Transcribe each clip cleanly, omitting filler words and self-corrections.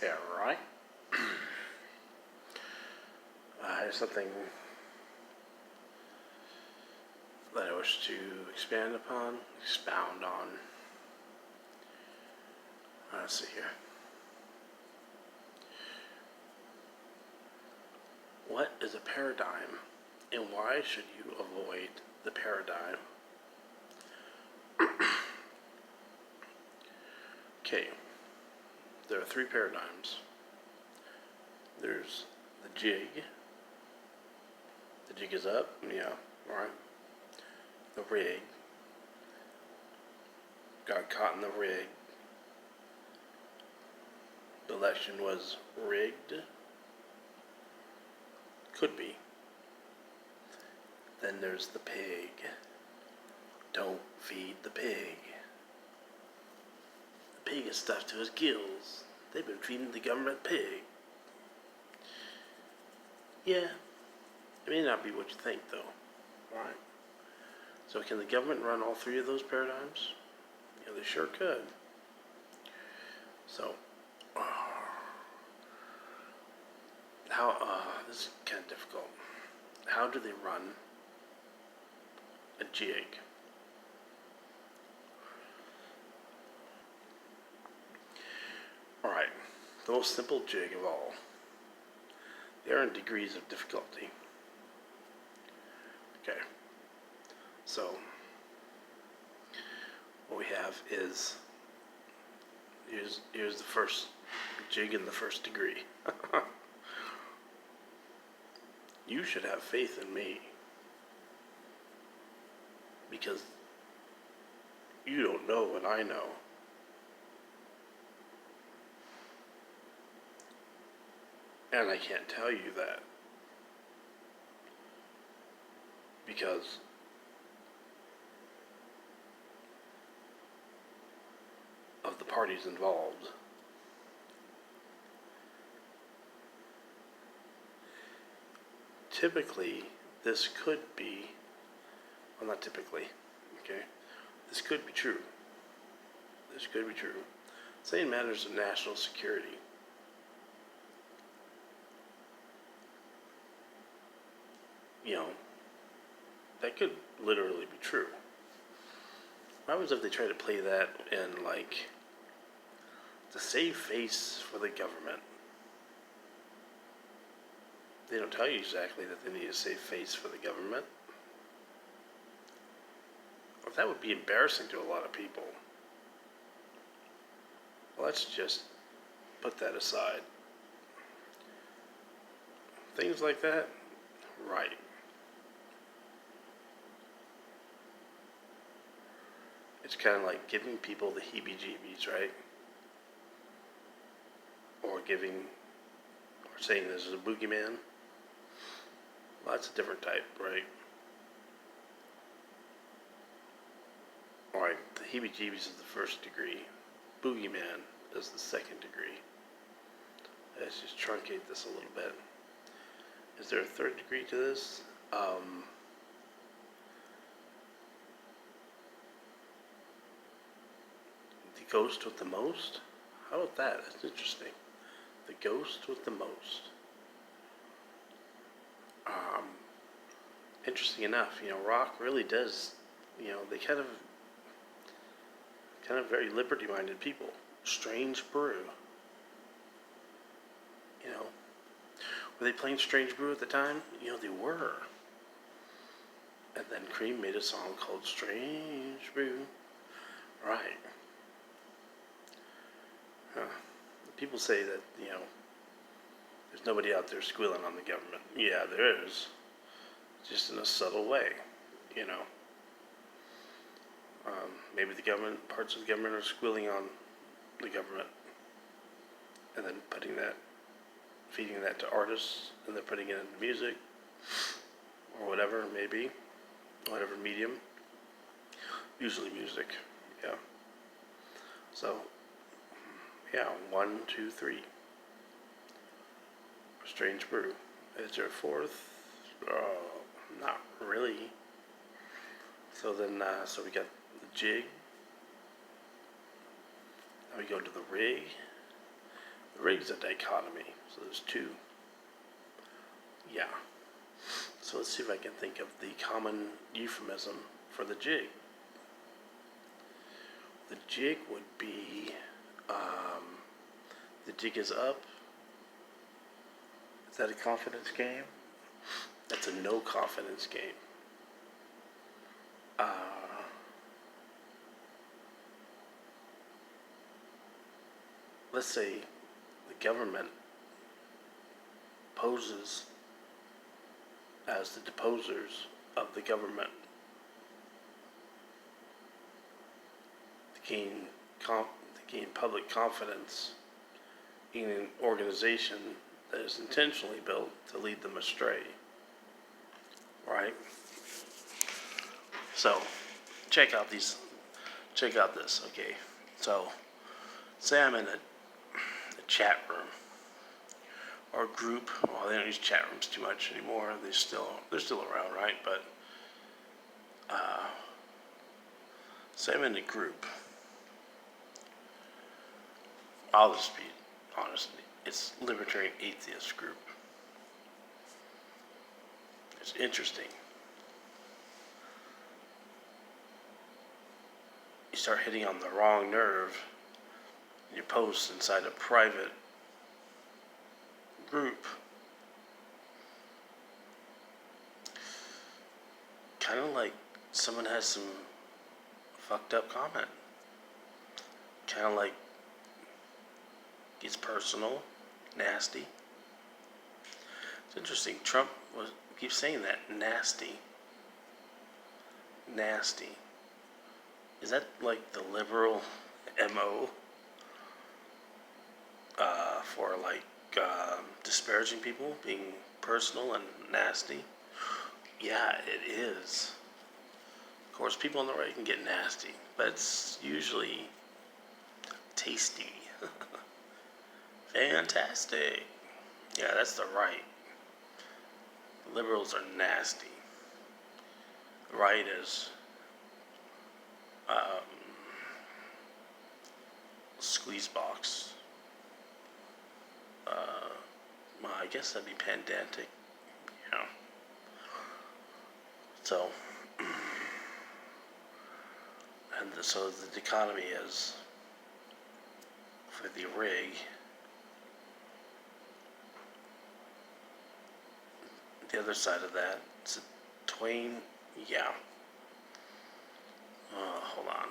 Yeah, right. Here's something that I wish to expound on. Let's see here. What is a paradigm, and why should you avoid the paradigm? Okay, there are three paradigms. There's the jig. The jig is up, yeah, right. The rig. Got caught in the rig. The election was rigged. Could be. Then there's the pig. Don't feed the pig. The pig is stuffed to his gills. They've been feeding the government pig. Yeah, it may not be what you think, though. Alright. So can the government run all three of those paradigms? Yeah, they sure could. So, this is kind of difficult. How do they run a jig? Alright, the most simple jig of all. They are in degrees of difficulty. Okay, so what we have is, here's the first jig in the first degree. You should have faith in me, because you don't know what I know. And I can't tell you that, because of the parties involved. Typically, this could be, well, not typically, okay? This could be true. This could be true. Say in matters of national security. You know, that could literally be true. What happens if they try to play that in, like, to save face for the government? They don't tell you exactly that they need to save face for the government. Well, that would be embarrassing to a lot of people. Well, let's just put that aside. Things like that, right. It's kind of like giving people the heebie-jeebies, right? Or saying this is a boogeyman. Well, that's a different type, right? Alright, the heebie-jeebies is the first degree. Boogeyman is the second degree. Let's just truncate this a little bit. Is there a third degree to this? The ghost with the most? How about that? That's interesting. The ghost with the most. Interesting enough, rock really does, they kind of very liberty-minded people. Strange Brew. Were they playing Strange Brew at the time? They were. And then Cream made a song called Strange Brew. Right. People say that, there's nobody out there squealing on the government. Yeah, there is. Just in a subtle way, maybe parts of the government are squealing on the government, and then feeding that to artists, and they're putting it into music, or whatever it may be, whatever medium. Usually music, yeah. So, yeah, 1, 2, 3. Strange Brew. Is there a fourth? Not really. So then, so we got the jig. Now we go to the rig. rig's a dichotomy, so there's two. Yeah. So let's see if I can think of the common euphemism for the jig. The jig would be, the jig is up. Is that a confidence game? That's a no confidence game. Let's say the government poses as the deposers of the government to gain public confidence in an organization that is intentionally built to lead them astray. Right? So, check out this, okay? So, say I'm in a chat room or group. Well, they don't use chat rooms too much anymore. They're still around, right? But say I'm in a group. I'll just be honest. It's libertarian atheist group. It's interesting. You start hitting on the wrong nerve. You post inside a private group. Kind of like someone has some fucked up comment. Kind of like gets personal, nasty. It's interesting. Trump keeps saying that, nasty. Nasty. Is that like the liberal MO for like disparaging people, being personal and nasty? Yeah, it is. Of course, people on the right can get nasty, but it's usually tasty. Fantastic. Yeah, that's the right. The liberals are nasty. The right is squeeze box. Well, I guess that'd be pedantic. Yeah. So, so the dichotomy is for the rig. The other side of that, it's a twain. Yeah. Hold on.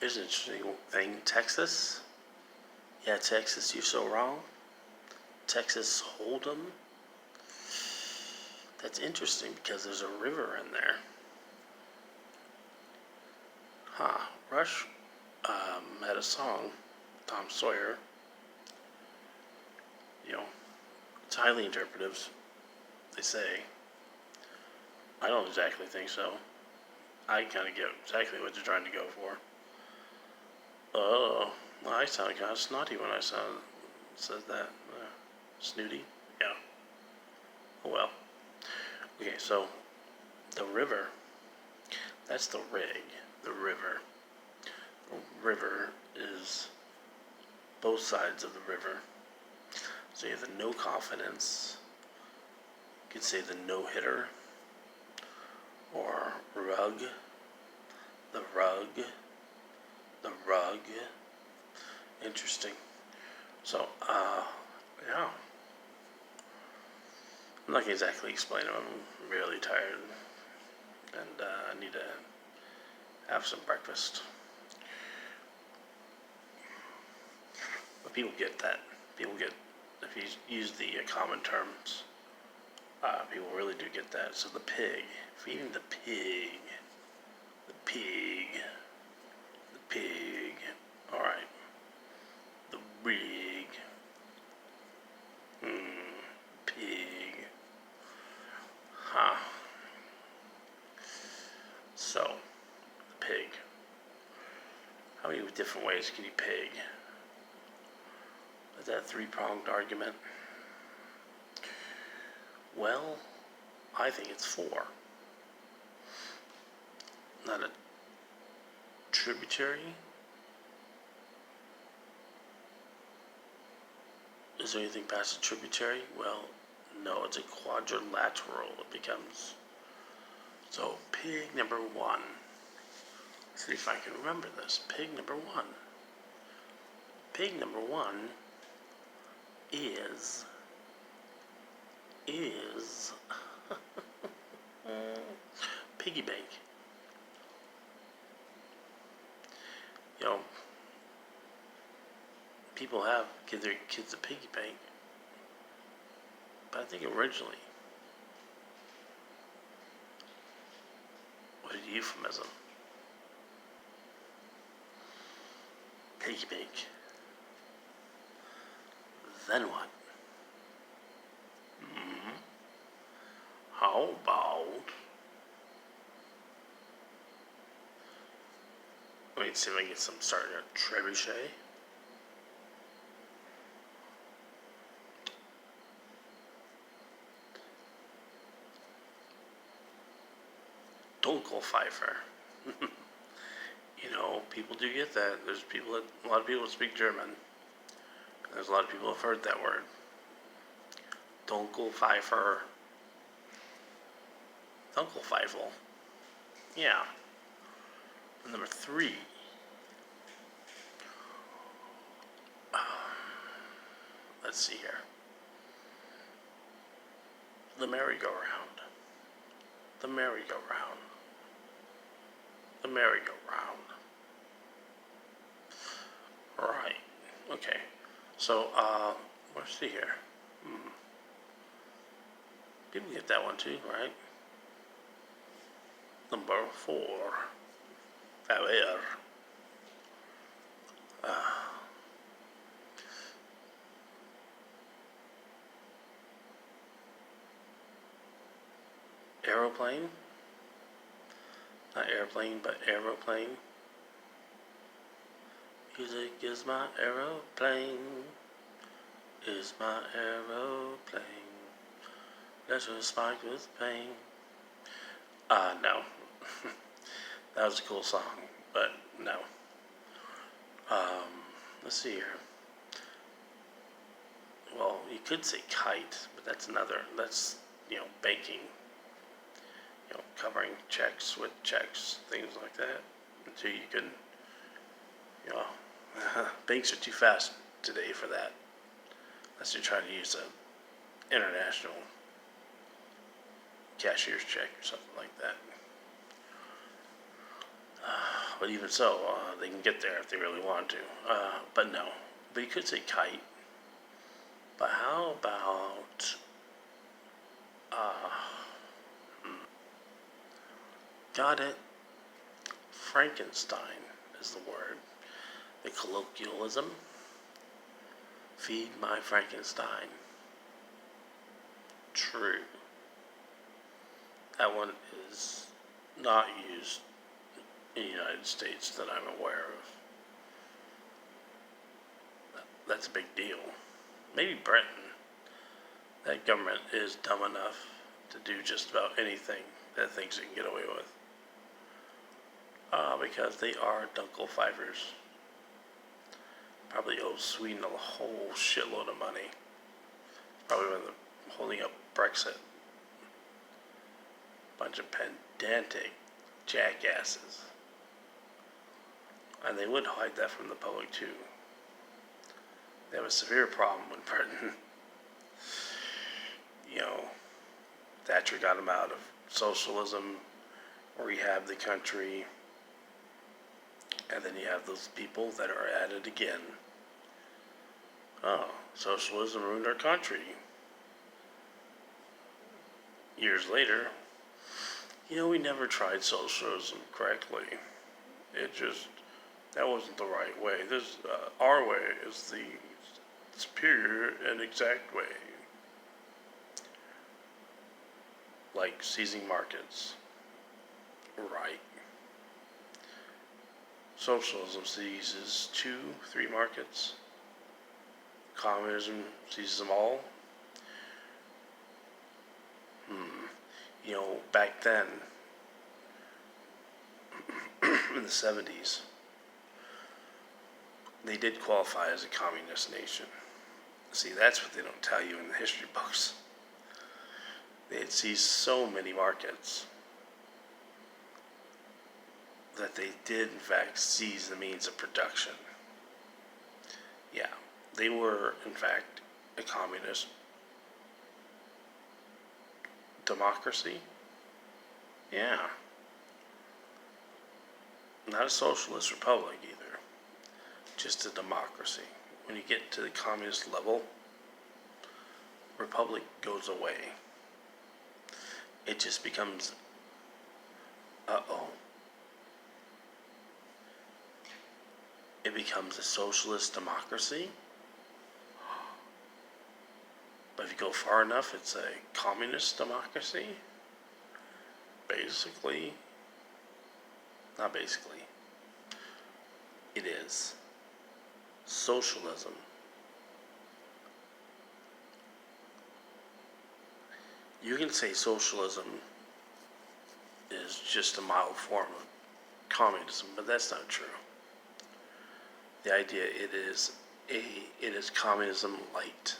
Here's an interesting thing. Texas. Yeah, Texas, you're so wrong. Texas Hold'em. That's interesting because there's a river in there. Rush had a song, Tom Sawyer. You know, it's highly interpretive, they say. I don't exactly think so. I kind of get exactly what they're trying to go for. Oh, I sound kind of snotty when I says that. Snooty? Yeah. Oh well. Okay, so the river, that's the rig. The river. The river is both sides of the river. So you have the no confidence. You could say the no hitter. Or rug. The rug. The rug. Interesting. So, yeah. I'm not exactly explaining them. I'm really tired. And I need to have some breakfast. But people get that. People get, if you use the common terms, people really do get that. So the pig, feeding the pig. The pig. The pig. Alright. The rig. Pig. So, the pig. How many different ways can you pig? Is that a three-pronged argument? Well, I think it's four. Not a tributary, Is there anything past a tributary? Well, no, it's a quadrilateral. It becomes. So, pig number one. Let's see if I can remember this. Pig number one. Pig number one is piggy bank. You know, people have give their kids a piggy bank, but I think originally was a euphemism. Piggy bank. Then what? How about? Let me see if I can get some starting at trebuchet. Dunkelpfeifer. You know, people do get that. There's a lot of people speak German. There's a lot of people who have heard that word. Dunkelpfeifer. Dunkelpfeifel. Yeah. And number 3. Let's see here. The merry-go-round. The merry-go-round. The merry-go-round. Right. Okay. So, let's see here. People get that one too, right? Number 4. A ver. Aeroplane. Not airplane, but aeroplane. Music is my aeroplane. Is my aeroplane. Leisure spiked with pain. No. That was a cool song, but no. Let's see here. Well, you could say kite, but that's banking. Covering checks with checks, things like that. Until you can, banks are too fast today for that. Unless you're trying to use an international cashier's check or something like that. But even so, they can get there if they really want to. But no. But you could say kite. But how about... got it. Frankenstein is the word. The colloquialism. Feed my Frankenstein. True. That one is not used in the United States that I'm aware of. That's a big deal. Maybe Britain. That government is dumb enough to do just about anything that thinks it can get away with. Because they are Dunkelpfeifers. Probably owe Sweden a whole shitload of money. Probably when they're holding up Brexit. Bunch of pedantic jackasses. And they would hide that from the public too. They have a severe problem with Britain. Thatcher got them out of socialism, rehabbed the country, and then you have those people that are at it again. Oh, socialism ruined our country. Years later, we never tried socialism correctly. That wasn't the right way. Our way is the superior and exact way. Like seizing markets. Right. Socialism seizes 2-3 markets. Communism seizes them all. Back then, in the 70s, they did qualify as a communist nation. See, that's what they don't tell you in the history books. They had seized so many markets that they did, in fact, seize the means of production. Yeah, they were, in fact, a communist democracy. Yeah. Not a socialist republic either, just a democracy. When you get to the communist level, republic goes away. It just becomes, it becomes a socialist democracy. But if you go far enough, it's a communist democracy. Basically, not basically, it is socialism. You can say socialism is just a mild form of communism, but that's not true. The idea it is communism light.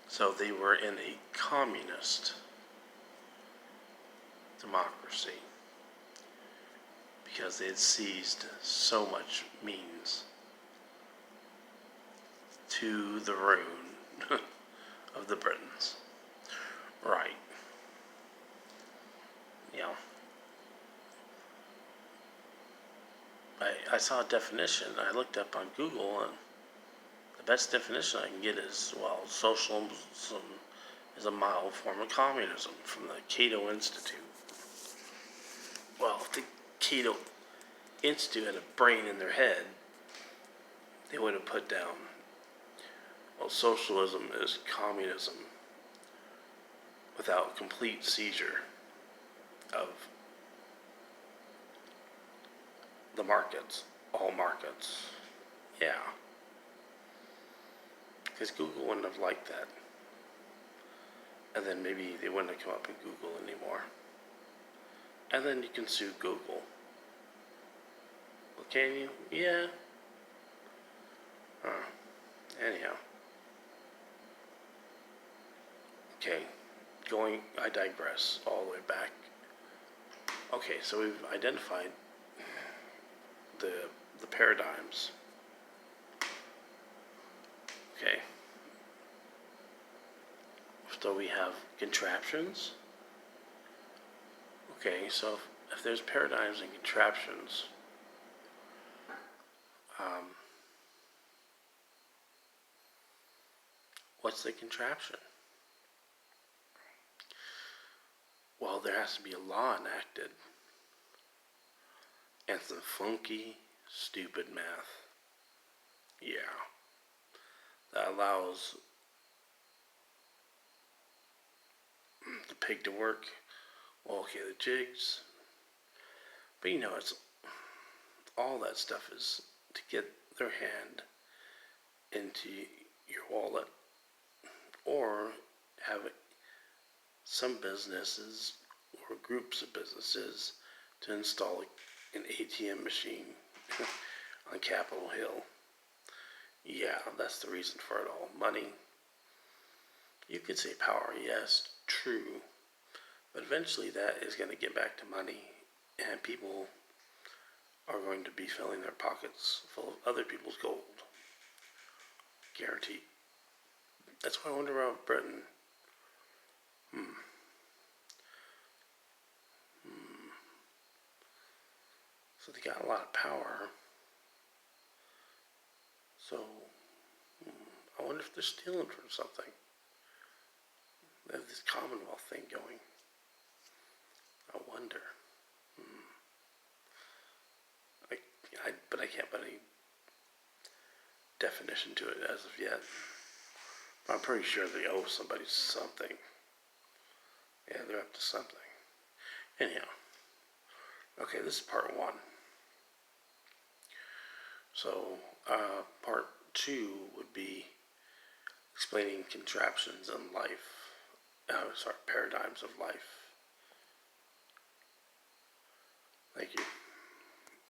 So they were in a communist democracy because they had seized so much means to the ruin of the Britons. Right. Yeah. I saw a definition. I looked up on Google, and the best definition I can get is, well, socialism is a mild form of communism from the Cato Institute. Well, if the Cato Institute had a brain in their head, they would have put down, well, socialism is communism without complete seizure of the markets, all markets. Yeah. Because Google wouldn't have liked that. And then maybe they wouldn't have come up in Google anymore. And then you can sue Google. Well, can you? Yeah. Anyhow. Okay. I digress all the way back. Okay, so we've identified the paradigms. Okay. So we have contraptions. Okay, so if there's paradigms and contraptions, what's the contraption? Well, there has to be a law enacted and some funky, stupid math. Yeah. That allows the pig to work. Well, okay, the jigs. But it's all that stuff is to get their hand into your wallet, or have some businesses or groups of businesses to install an ATM machine on Capitol Hill. Yeah, that's the reason for it all. Money. You could say power, yes, true. But eventually that is going to get back to money, and people are going to be filling their pockets full of other people's gold. Guaranteed. That's why I wonder about Britain. So they got a lot of power. So I wonder if they're stealing from something. They have this Commonwealth thing going. I wonder. But I can't put any definition to it as of yet. But I'm pretty sure they owe somebody something. Yeah, they're up to something. Anyhow. Okay, this is part 1. So, part 2 would be explaining contraptions in life. Paradigms of life. Thank you.